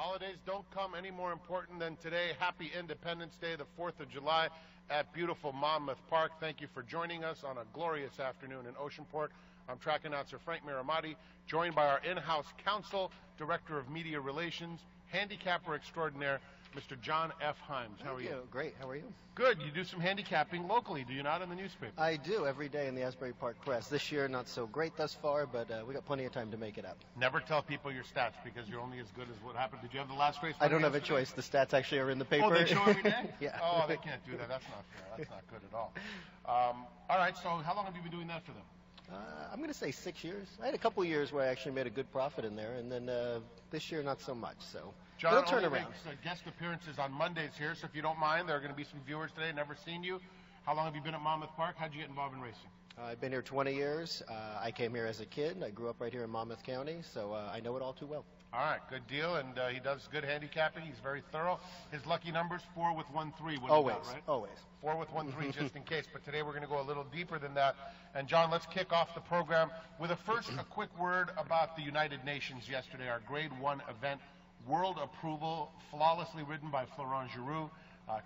Holidays don't come any more important than today. Happy Independence Day, the 4th of July at beautiful Monmouth Park. Thank you for joining us on a glorious afternoon in Oceanport. I'm track announcer Frank Miramati, joined by our in-house counsel, Director of Media Relations, handicapper extraordinaire, Mr. John F. Heims. How are you? Great. How are you? Good. You do some handicapping locally, do you not, in the newspaper? I do, every day in the Asbury Park Press. This year, not so great thus far, but we got plenty of time to make it up. Never tell people your stats because you're only as good as what happened. Did you have the last race? I don't have a choice. The stats actually are in the paper. Oh, they show every day? Yeah. Oh, they can't do that. That's not fair. That's not good at all. All right, so how long have you been doing that for them? I'm going to say 6 years. I had a couple years where I actually made a good profit in there, and then this year not so much. So John it'll turn only around. Makes guest appearances on Mondays here, so if you don't mind, there are going to be some viewers today, never seen you. How long have you been at Monmouth Park? How'd you get involved in racing? I've been here 20 years. I came here as a kid. I grew up right here in Monmouth County, so I know it all too well. All right, good deal, and he does good handicapping. He's very thorough. His lucky numbers, 4 with 1-3. Always, right? always. 4 with 1-3 just in case, but today we're going to go a little deeper than that. And John, let's kick off the program with a quick word about the United Nations yesterday, our Grade 1 event. World approval, flawlessly ridden by Florent Giroux.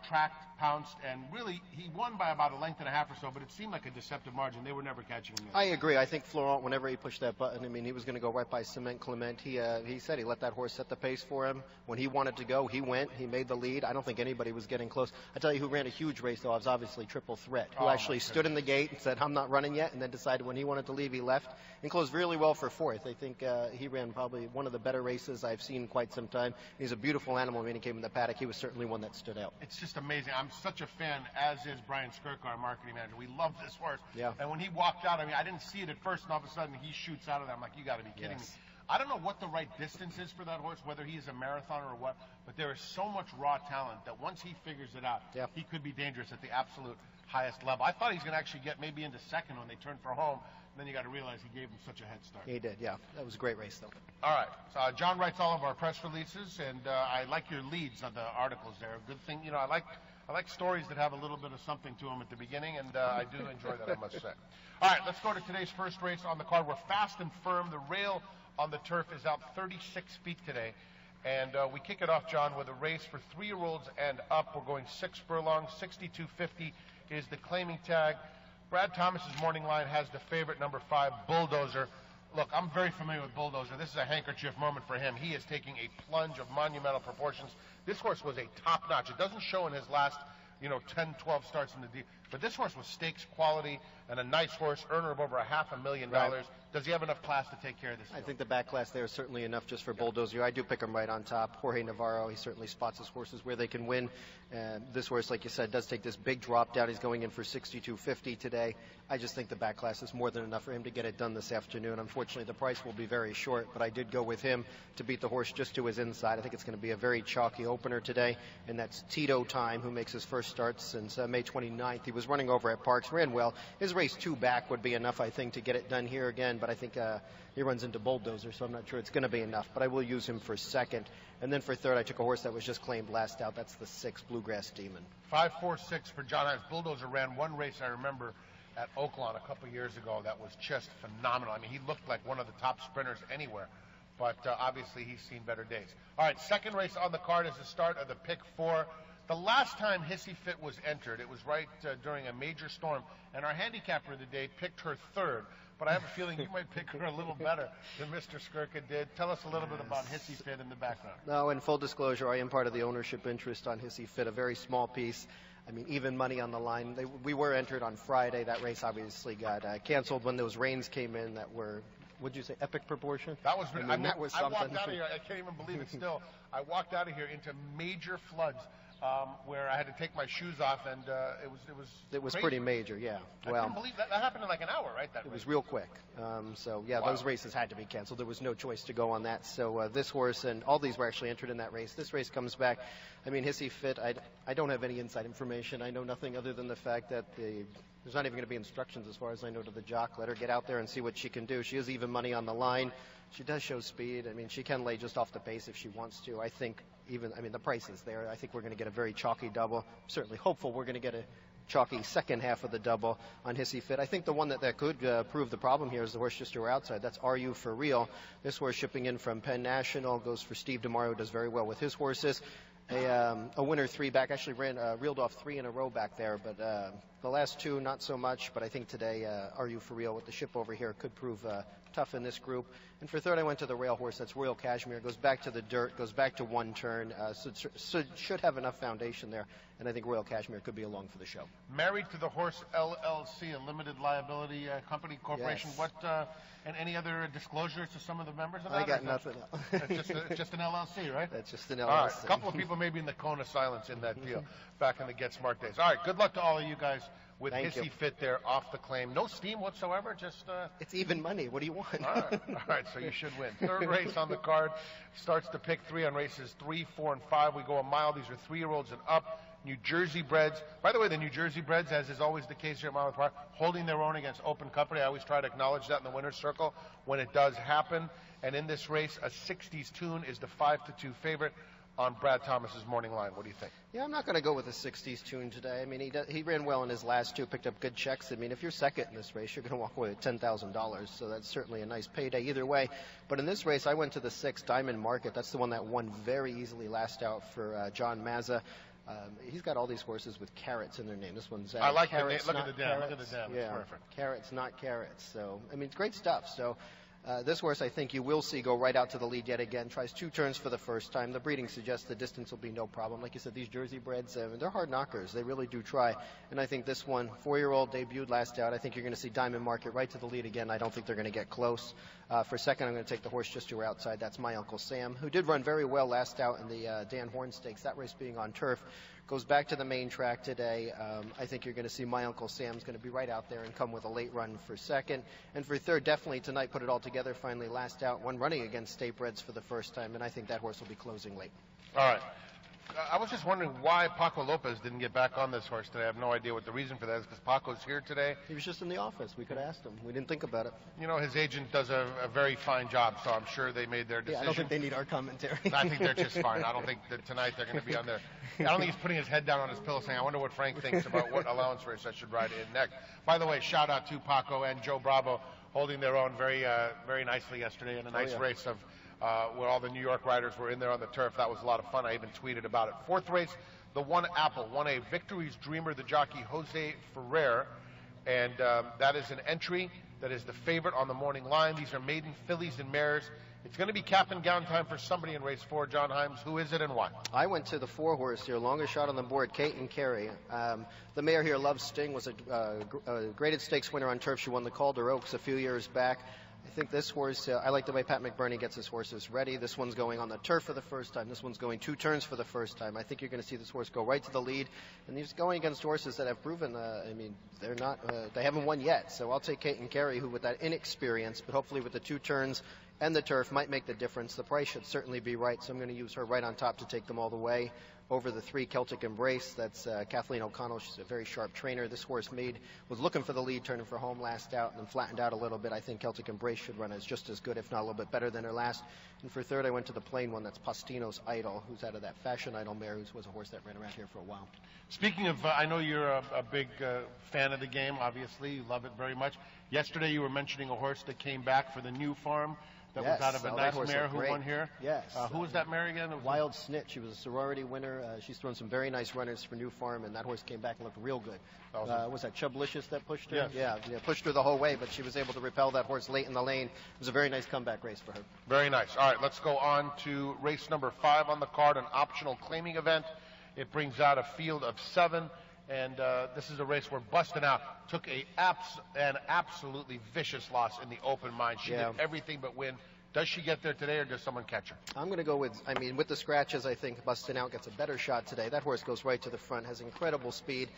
Tracked, pounced, and really he won by about a length and a half or so, but it seemed like a deceptive margin. They were never catching him. I agree. I think Florent, whenever he pushed that button, I mean, he was going to go right by Cement Clement. He said he let that horse set the pace for him. When he wanted to go, he went. He made the lead. I don't think anybody was getting close. I tell you who ran a huge race, though, was obviously Triple Threat, who actually stood in the gate and said, I'm not running yet, and then decided when he wanted to leave, he left, and closed really well for fourth. I think he ran probably one of the better races I've seen in quite some time. He's a beautiful animal. When he came in the paddock, he was certainly one that stood out. It's just amazing. I'm such a fan, as is Brian Skirk, our marketing manager. We love this horse. Yeah. And when he walked out, I mean, I didn't see it at first, and all of a sudden he shoots out of there. I'm like, you got to be kidding me. I don't know what the right distance is for that horse, whether he is a marathoner or what, but there is so much raw talent that once he figures it out, he could be dangerous at the absolute highest level. I thought he was going to actually get maybe into second when they turned for home. Then you got to realize he gave him such a head start. He did, yeah. That was a great race, though. All right. So, John writes all of our press releases, and I like your leads on the articles there. Good thing, you know, I like stories that have a little bit of something to them at the beginning, and I do enjoy that, I must say. All right, let's go to today's first race on the card. We're fast and firm. The rail on the turf is out 36 feet today. And we kick it off, John, with a race for 3-year-olds and up. We're going 6 furlongs. 62.50 is the claiming tag. Brad Thomas's morning line has the favorite, number 5, Bulldozer. Look, I'm very familiar with Bulldozer. This is a handkerchief moment for him. He is taking a plunge of monumental proportions. This horse was a top-notch. It doesn't show in his last, 10, 12 starts in the deal. But this horse was stakes quality and a nice horse, earner of over $500,000. Right. Does he have enough class to take care of this deal? I think the back class there is certainly enough just for Bulldozer. I do pick him right on top. Jorge Navarro, he certainly spots his horses where they can win. This horse, like you said, does take this big drop down. He's going in for 62.50 today. I just think the back class is more than enough for him to get it done this afternoon. Unfortunately, the price will be very short, but I did go with him to beat the horse just to his inside. I think it's going to be a very chalky opener today, and that's Tito Time, who makes his first start since May 29th. He was running over at Parks, ran well. His race 2 back would be enough, I think, to get it done here again, but I think he runs into Bulldozer, so I'm not sure it's going to be enough, but I will use him for second. And then for third, I took a horse that was just claimed last out. That's the 6, Bluegrass Demon. 5-4-6 for John Heims. Bulldozer ran one race I remember at Oaklawn a couple years ago that was just phenomenal. I mean, he looked like one of the top sprinters anywhere, but obviously he's seen better days. All right, second race on the card is the start of the pick 4. The last time Hissy Fit was entered, it was right during a major storm, and our handicapper of the day picked her third. But I have a feeling you might pick her a little better than Mr. Skirka did. Tell us a little bit about Hissy Fit in the background. No, in full disclosure, I am part of the ownership interest on Hissy Fit, a very small piece. I mean, even money on the line. We were entered on Friday. That race obviously got canceled when those rains came in that were, would you say, epic proportion? That was, that was something. I walked out of here, I can't even believe it still. I walked out of here into major floods. Where I had to take my shoes off, and it was pretty major, yeah. I couldn't believe that happened in like an hour, right? That it was real quick. So yeah, those races had to be canceled. There was no choice to go on that. So this horse and all these were actually entered in that race. This race comes back. I mean, Hissy Fit. I don't have any inside information. I know nothing other than the fact that there's not even going to be instructions as far as I know to the jock. Let her get out there and see what she can do. She has even money on the line. She does show speed. I mean, she can lay just off the pace if she wants to. I think the price is there. I think we're going to get a very chalky double. I'm certainly hopeful we're going to get a chalky second half of the double on Hissy Fit. I think the one that could prove the problem here is the horse just to our outside. That's Are You For Real? This horse shipping in from Penn National, goes for Steve DeMario, does very well with his horses. A winner 3 back, actually reeled off 3 in a row back there, but the last 2 not so much. But I think today Are You For Real with the ship over here could prove tough in this group. And for third, I went to the rail horse. That's Royal Cashmere. Goes back to the dirt, goes back to one turn. So should have enough foundation there. And I think Royal Cashmere could be along for the show. Married to the Horse LLC, a limited liability company corporation. Yes. What and any other disclosures to some of the members of that? I got nothing. It's just an LLC, right? That's just an LLC. All right. A couple of people maybe in the cone of silence in that deal back in the Get Smart days. All right. Good luck to all of you guys with Hissy Fit there off the claim. No steam whatsoever. Just it's even money. What do you want? All right. So you should win. Third race on the card starts to pick 3 on races 3, 4, and 5. We go a mile. These are 3-year-olds and up. New Jersey breds. By the way, the New Jersey breds, as is always the case here at Monmouth Park, holding their own against open company. I always try to acknowledge that in the winner's circle when it does happen. And in this race, a 60s tune is the 5-2 favorite on Brad Thomas's morning line. What do you think? Yeah, I'm not going to go with a 60s tune today. I mean, he ran well in his last 2, picked up good checks. I mean, if you're second in this race, you're going to walk away with $10,000. So that's certainly a nice payday either way. But in this race, I went to the 6 Diamond Market. That's the one that won very easily last out for John Mazza. He's got all these horses with carrots in their name. This one's I like carrots, the name. Look at the dam. Carrots. Look at the dam. Yeah, It's perfect. Carrots, not carrots. So, I mean, it's great stuff. So, this horse I think you will see go right out to the lead yet again. Tries 2 turns for the first time. The breeding suggests the distance will be no problem. Like you said, these Jersey breds, they're hard knockers. They really do try. And I think this one, 4-year-old, debuted last out. I think you're going to see Diamond Market right to the lead again. I don't think they're going to get close. For second, I'm going to take the horse just to our outside. That's My Uncle Sam, who did run very well last out in the Dan Horn Stakes. That race being on turf. Goes back to the main track today. I think you're going to see My Uncle Sam's going to be right out there and come with a late run for second. And for third, definitely tonight, put it all together. Finally last out, one running against State Breds for the first time, and I think that horse will be closing late. All right. I was just wondering why Paco Lopez didn't get back on this horse today. I have no idea what the reason for that is, because Paco's here today. He was just in the office. We could have asked him. We didn't think about it. You know, his agent does a very fine job, so I'm sure they made their decision. Yeah, I don't think they need our commentary. I think they're just fine. I don't think that tonight they're going to be on there. I don't think he's putting his head down on his pillow saying, I wonder what Frank thinks about what allowance race I should ride in next. By the way, shout out to Paco and Joe Bravo holding their own very nicely yesterday in a nice race of where all the New York riders were in there on the turf. That was a lot of fun. I even tweeted about it. Fourth race, the One Apple won a Victory's Dreamer, the jockey Jose Ferrer, and that is an entry that is the favorite on the morning line. These are maiden fillies and mares. It's going to be cap and gown time for somebody in race 4. John Heims, who is it and why? I went to the 4-horse here, longest shot on the board, Kate and Carey. The mare here, Love Sting, was a graded stakes winner on turf. She won the Calder Oaks a few years back. I think this horse, I like the way Pat McBurney gets his horses ready. This one's going on the turf for the first time. This one's going 2 turns for the first time. I think you're going to see this horse go right to the lead. And he's going against horses that have proven, they're not, they haven't won yet. So I'll take Kate and Carey, who with that inexperience, but hopefully with the 2 turns and the turf might make the difference. The price should certainly be right. So I'm going to use her right on top to take them all the way. Over the 3 Celtic Embrace, that's Kathleen O'Connell. She's a very sharp trainer. This horse was looking for the lead, turning for home last out, and then flattened out a little bit. I think Celtic Embrace should run as just as good, if not a little bit better than her last. And for third, I went to the plain one. That's Postino's Idol, who's out of that Fashion Idol mare, who was a horse that ran around here for a while. Speaking of, I know you're a big fan of the game, obviously. You love it very much. Yesterday you were mentioning a horse that came back for the new farm. That was out of a nice mare who won here. Yes. Who was that mare again? Wild Snitch. She was a sorority winner. She's thrown some very nice runners for New Farm, and that horse came back and looked real good. Was that Chublicious that pushed her? Yes. Yeah, pushed her the whole way, but she was able to repel that horse late in the lane. It was a very nice comeback race for her. Very nice. All right, let's go on to race number 5 on the card, an optional claiming event. It brings out a field of 7. And this is a race where Bustin' Out took an absolutely vicious loss in the open mind. She did everything but win. Does she get there today, or does someone catch her? I'm going to go with the scratches, I think Bustin' Out gets a better shot today. That horse goes right to the front, has incredible speed,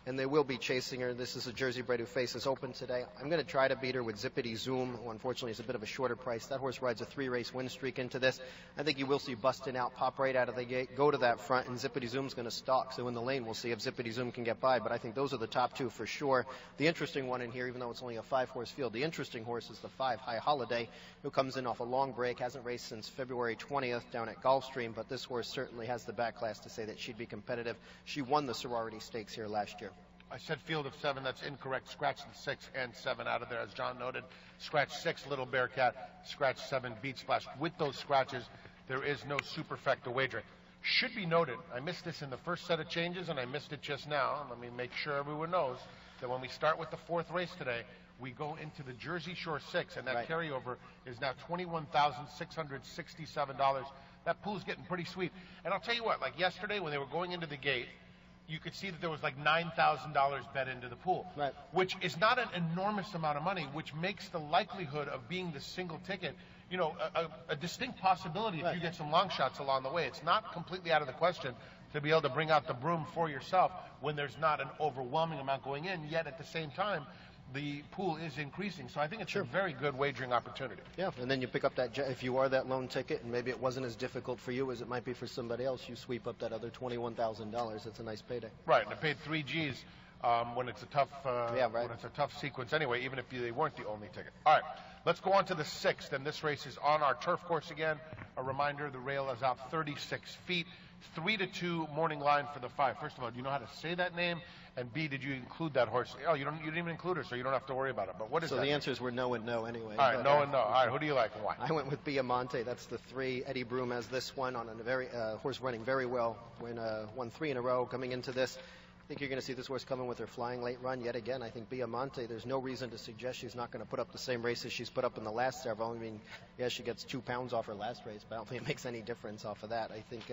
and they will be chasing her. This is a Jersey bred who faces open today. I'm going to try to beat her with Zippity Zoom, who unfortunately is a bit of a shorter price. That horse rides a 3-race win streak into this. I think you will see Bustin' Out pop right out of the gate, go to that front, and Zippity Zoom's going to stalk. So in the lane, we'll see if Zippity Zoom can get by. But I think those are the top 2 for sure. The interesting one in here, even though it's only a 5-horse field, the interesting horse is the 5 High Holiday, who comes in off a long break, hasn't raced since February 20th down at Gulfstream, but this horse certainly has the back class to say that she'd be competitive. She won the sorority stakes here last year. I said field of 7. That's incorrect. Scratch the 6 and 7 out of there, as John noted. Scratch 6, Little Bearcat. Scratch 7, Beat Splash. With those scratches, there is no superfecta wagering. Should be noted, I missed this in the first set of changes, and I missed it just now. Let me make sure everyone knows that when we start with the 4th race today, we go into the Jersey Shore 6, and that carryover is now $21,667. That pool's getting pretty sweet. And I'll tell you what, like yesterday when they were going into the gate, you could see that there was like $9,000 bet into the pool, which is not an enormous amount of money, which makes the likelihood of being the single ticket, you know, a distinct possibility if you get some long shots along the way. It's not completely out of the question to be able to bring out the broom for yourself when there's not an overwhelming amount going in, yet at the same time, the pool is increasing. So I think it's a very good wagering opportunity. Yeah, and then you pick up that, if you are that lone ticket, and maybe it wasn't as difficult for you as it might be for somebody else, you sweep up that other $21,000. That's a nice payday. Right, and I paid 3 G's when it's a tough when it's a tough sequence anyway, even if they weren't the only ticket. All right, let's go on to the 6th, and this race is on our turf course again. A reminder, the rail is out 36 feet. 3-2 morning line for the 5. First of all, do you know how to say that name? And B, did you include that horse? Oh, you didn't even include her, so you don't have to worry about it. But what is that? So the answers were no and no anyway. All right, no and no. All right, who do you like and why? I went with Biamonte. That's the 3. Eddie Broom has this one on a very horse running very well. Won 3 in a row coming into this. I think you're going to see this horse coming with her flying late run yet again. I think Biamonte, there's no reason to suggest she's not going to put up the same races she's put up in the last several. I mean, yeah, she gets 2 pounds off her last race, but I don't think it makes any difference off of that. I think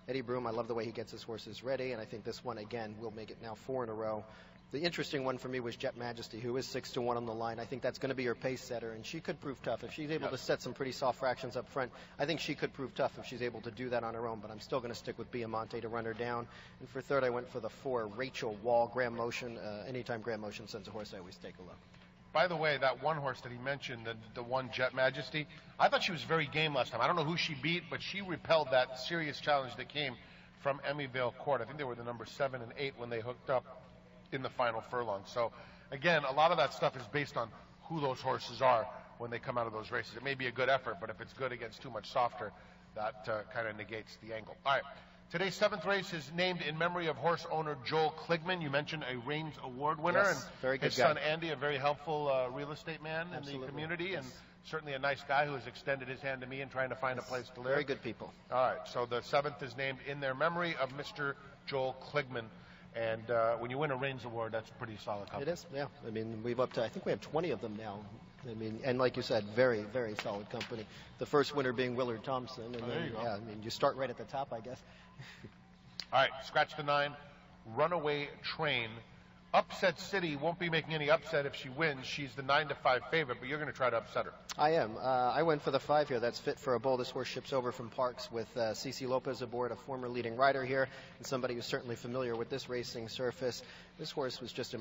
Eddie Broom, I love the way he gets his horses ready, and I think this one, again, will make it now 4 in a row. The interesting one for me was Jet Majesty, who is 6-1 on the line. I think that's going to be her pace setter, and she could prove tough. If she's able to set some pretty soft fractions up front, I think she could prove tough if she's able to do that on her own, but I'm still going to stick with Biamonte to run her down. And for 3rd, I went for the 4, Rachel Wall, Grand Motion. Anytime Grand Motion sends a horse, I always take a look. By the way, that one horse that he mentioned, the one Jet Majesty, I thought she was very game last time. I don't know who she beat, but she repelled that serious challenge that came from Emmyvale Court. I think they were the number 7 and 8 when they hooked up in the final furlong. So, again, a lot of that stuff is based on who those horses are when they come out of those races. It may be a good effort, but if it's good against too much softer, that kind of negates the angle. All right. Today's 7th race is named in memory of horse owner Joel Kligman. You mentioned a Reims Award winner. Yes, and very good his son Andy, a very helpful real estate man in the community, and certainly a nice guy who has extended his hand to me in trying to find a place to live. Very good people. All right, so the 7th is named in their memory of Mr. Joel Kligman. And when you win a Reims Award, that's a pretty solid company. It is, yeah. I mean, I think we have 20 of them now. I mean, and like you said, very, very solid company. The first winner being Willard Thompson. And there you go. Yeah, I mean, you start right at the top, I guess. All right, scratch the 9. Runaway Train. Upset City won't be making any upset if she wins. She's the 9-5 favorite, but you're going to try to upset her. I am. I went for the 5 here. That's Fit for a Bull. This horse ships over from Parks with Cece Lopez aboard, a former leading rider here, and somebody who's certainly familiar with this racing surface. This horse was just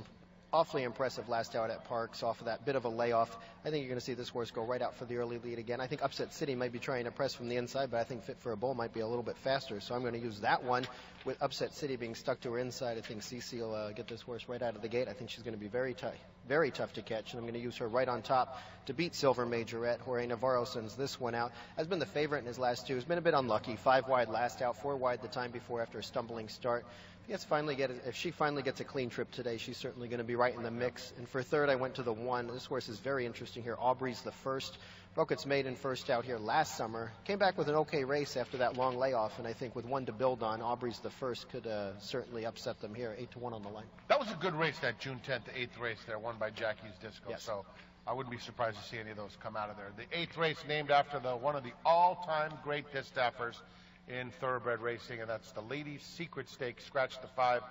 awfully impressive last out at Parks off of that bit of a layoff. I think you're going to see this horse go right out for the early lead again. I think Upset City might be trying to press from the inside, but I think Fit for a Bull might be a little bit faster, so I'm going to use that one. With Upset City being stuck to her inside, I think Cece will get this horse right out of the gate. I think she's going to be very tough to catch, and I'm going to use her right on top to beat Silver Majorette. Jorge Navarro sends this one out. Has been the favorite in his last 2. Has been a bit unlucky. 5 wide last out, 4 wide the time before after a stumbling start. If she finally gets a clean trip today, she's certainly going to be right in the mix. And for 3rd, I went to the 1. This horse is very interesting here. Aubrey's the 1st. Broke its maiden first out here last summer. Came back with an okay race after that long layoff, and I think with one to build on, Aubrey's the 1st could certainly upset them here. 8-1 on the line. That was a good race, that June 10th, the 8th race there, won by Jackie's Disco. Yes. So I wouldn't be surprised to see any of those come out of there. The 8th race named after one of the all-time great distaffers in thoroughbred racing, and that's the Ladies' Secret Stakes. Scratch the 5.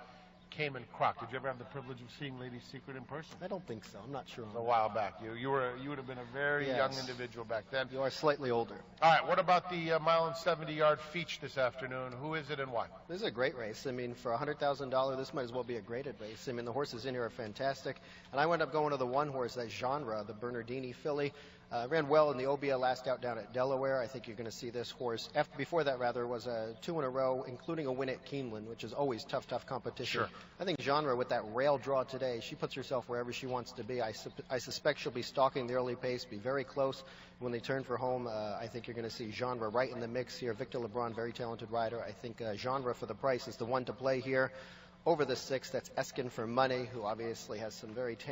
Cayman Croc. Did you ever have the privilege of seeing Lady Secret in person? I don't think so. I'm not sure. A while back. You would have been a very young individual back then. You are slightly older. All right. What about the mile and 70-yard Feach this afternoon? Who is it and why? This is a great race. I mean, for $100,000, this might as well be a graded race. I mean, the horses in here are fantastic. And I wound up going to the 1 horse, that Genre, the Bernardini filly. Ran well in the OBA last out down at Delaware. I think you're going to see this horse. Before that, was a 2 in a row, including a win at Keeneland, which is always tough competition. Sure. I think Genre, with that rail draw today, she puts herself wherever she wants to be. I suspect she'll be stalking the early pace, be very close. When they turn for home, I think you're going to see Genre right in the mix here. Victor LeBron, very talented rider. I think Genre for the price is the one to play here. Over the 6, that's Eskin for Money, who obviously has some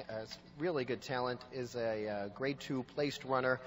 has really good talent, is a grade 2 placed runner.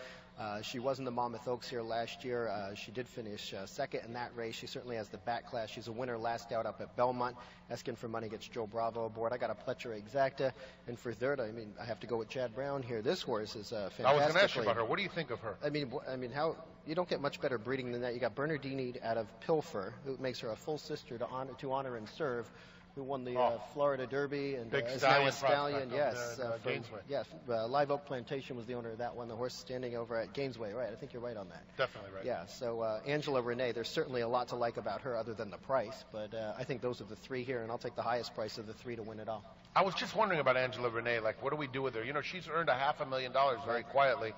She was in the Monmouth Oaks here last year. She did finish second in that race. She certainly has the back class. She's a winner last out up at Belmont. Eskin for Money gets Joe Bravo aboard. I got a Pletcher Exacta. And for third, I mean, I have to go with Chad Brown here. This horse is fantastic. I was going to ask you about her. What do you think of her? I mean, how you don't get much better breeding than that. You got Bernardini out of Pilfer, who makes her a full sister to honor and serve, who won the Florida Derby and is now a stallion. Yes, Gainesway. Yes, Live Oak Plantation was the owner of that one. The horse standing over at Gainesway, right? I think you're right on that. Definitely right. Yeah. So Angela Renee, there's certainly a lot to like about her other than the price, but I think those are the 3 here, and I'll take the highest price of the 3 to win it all. I was just wondering about Angela Renee. Like, what do we do with her? You know, she's earned $500,000 very quietly,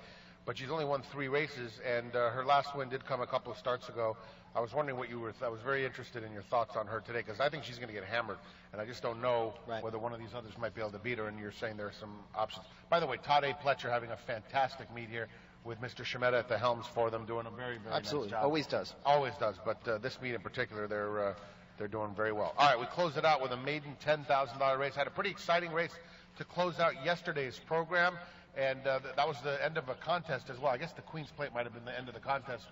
but she's only won 3 races, and her last win did come a couple of starts ago. I was wondering what you were. I was very interested in your thoughts on her today, because I think she's going to get hammered, and I just don't know whether one of these others might be able to beat her. And you're saying there are some options. By the way, Todd A. Pletcher having a fantastic meet here with Mr. Shimetta at the helms for them, doing a very, very nice job. Always does. Always does. But this meet in particular, they're doing very well. All right, we close it out with a maiden $10,000 race. Had a pretty exciting race to close out yesterday's program. And that was the end of a contest as well. I guess the Queen's Plate might have been the end of the contest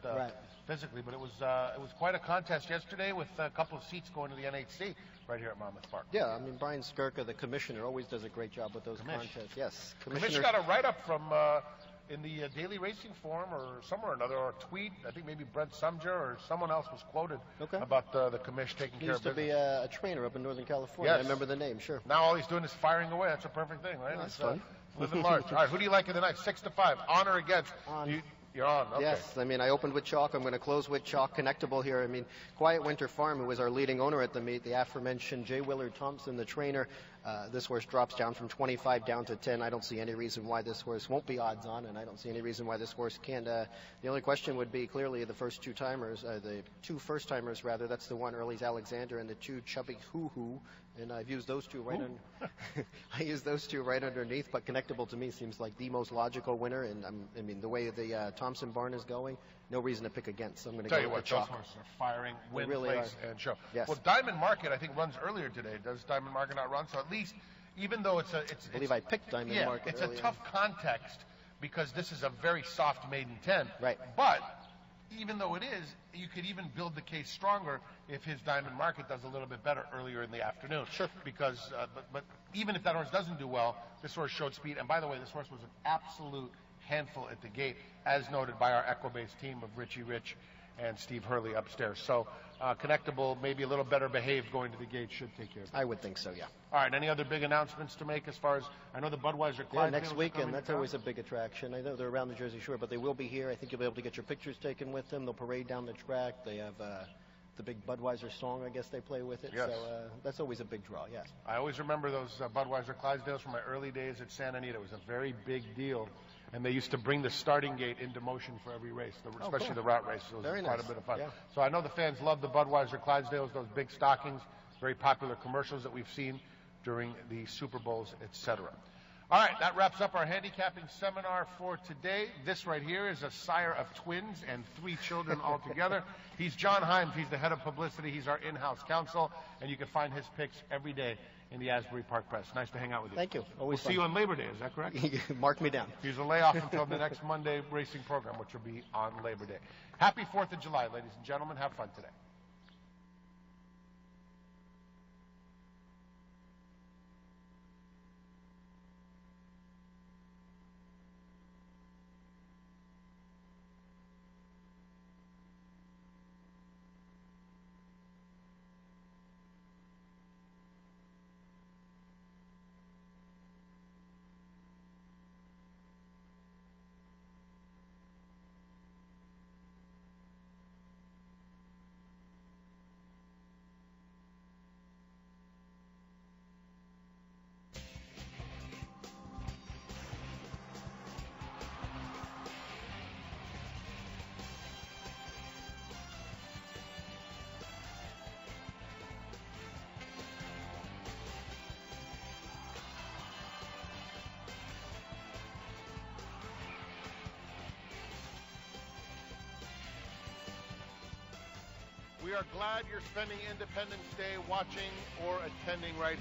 physically, but it was quite a contest yesterday with a couple of seats going to the NHC right here at Monmouth Park. Yeah, I mean, Brian Skirka, the commissioner, always does a great job with those contests. Yes, Commissioner got a write-up from in the Daily Racing Forum or somewhere or another, or a tweet. I think maybe Brent Sumger or someone else was quoted about the commission taking care of business. He used to be a trainer up in Northern California. Yes. I remember the name, sure. Now all he's doing is firing away. That's a perfect thing, right? That's fun. Living large. All right, who do you like in the night? 6 to 5. On or against? You're on. Okay. Yes, I mean, I opened with chalk. I'm going to close with chalk. Connectable here. I mean, Quiet Winter Farm, who was our leading owner at the meet, the aforementioned J. Willard Thompson, the trainer. This horse drops down from 25 down to 10. I don't see any reason why this horse won't be odds on, and I don't see any reason why this horse can't. The only question would be clearly the first 2 timers, the 2 first timers rather. That's the one Early's Alexander and the 2 Chubby Hoo Hoo. And I've used those 2 right I used those 2 right underneath, but Connectable to me seems like the most logical winner. And I mean, the way the Thompson barn is going, no reason to pick against. So I'm going to go with chalk. Those horses are firing, win, really place, and show. Yes. Well, Diamond Market, I think, runs earlier today. Does Diamond Market not run? So at least, even though I believe I picked Diamond Market. It's a tough context because this is a very soft maiden 10. Right. But even though it is, you could even build the case stronger if his Diamond Market does a little bit better earlier in the afternoon. Sure. Because, but even if that horse doesn't do well, this horse showed speed. And by the way, this horse was an absolute handful at the gate, as noted by our Equibase team of Richie Rich and Steve Hurley upstairs. So Connectable, maybe a little better behaved going to the gate, should take care of it. I would think so, yeah. All right, any other big announcements to make as far as, I know the Budweiser Clydesdales next weekend, that's always a big attraction. I know they're around the Jersey Shore, but they will be here. I think you'll be able to get your pictures taken with them. They'll parade down the track. They have the big Budweiser song, I guess they play with it. Yes. So that's always a big draw, yes. I always remember those Budweiser Clydesdales from my early days at Santa Anita. It was a very big deal. And they used to bring the starting gate into motion for every race, especially the route races. It was quite a bit of fun. Yeah. So I know the fans love the Budweiser Clydesdales, those big stockings, very popular commercials that we've seen during the Super Bowls, etc. All right, that wraps up our handicapping seminar for today. This right here is a sire of twins and 3 children altogether. He's John Heims. He's the head of publicity. He's our in-house counsel, and you can find his picks every day in the Asbury Park Press. Nice to hang out with you. Thank you. We'll see you on Labor Day. Is that correct? Mark me down. He's a layoff until the next Monday racing program, which will be on Labor Day. Happy 4th of July, ladies and gentlemen. Have fun today. We are glad you're spending Independence Day watching or attending right